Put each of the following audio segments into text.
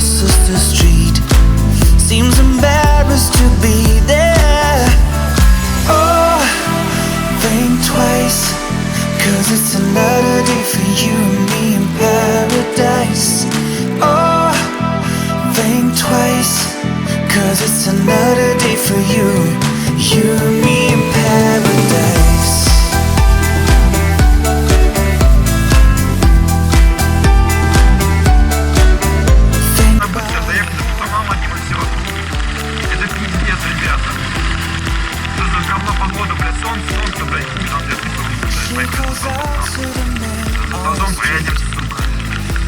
crosses the street, seems embarrassed to be there. Oh, think twice, 'cause it's another day for you and me in paradise. Oh, think twice, 'cause it's another day for you, you and me in paradise. Think about it. Это пиздец, ребята. Что за говно погода, блядь, солнце, блядь, хуй нам, блядь, She calls out to the man on the street.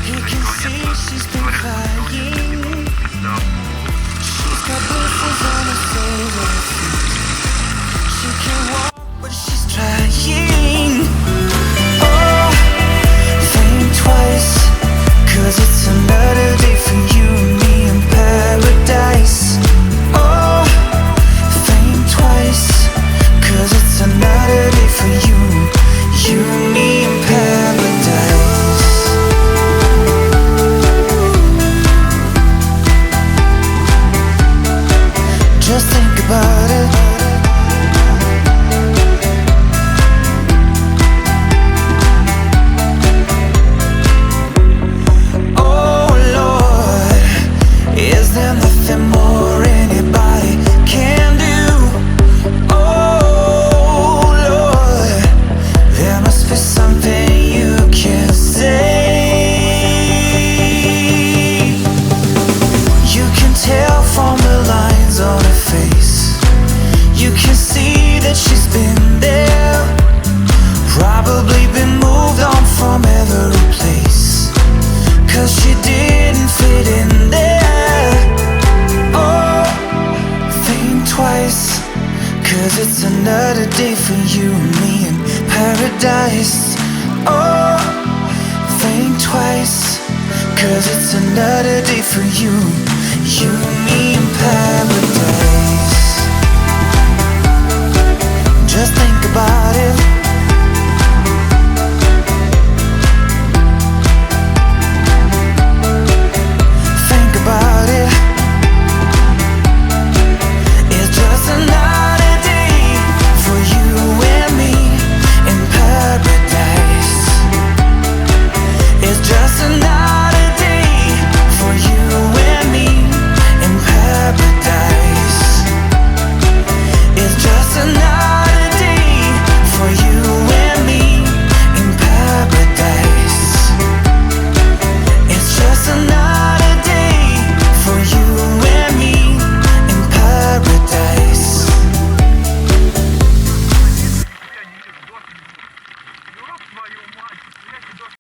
He can see she's been crying. She's got blisters on her soles and her feet. She can walk, but she's trying. Oh, think twice, 'cause it's another day for you and me in paradise. Oh, think twice, 'cause it's another day for you, you and me in paradise. Just think about it. Oh Lord, is there nothing more anybody can do? Oh Lord, there must be something you can say. You can tell from the lines on her face, you can see that she's been there, probably been moved on from every place, 'cause she didn't fit in there. Oh, think twice, 'cause it's another day for you and me in paradise. Oh, think twice, 'cause it's another day for you, you and me in paradise.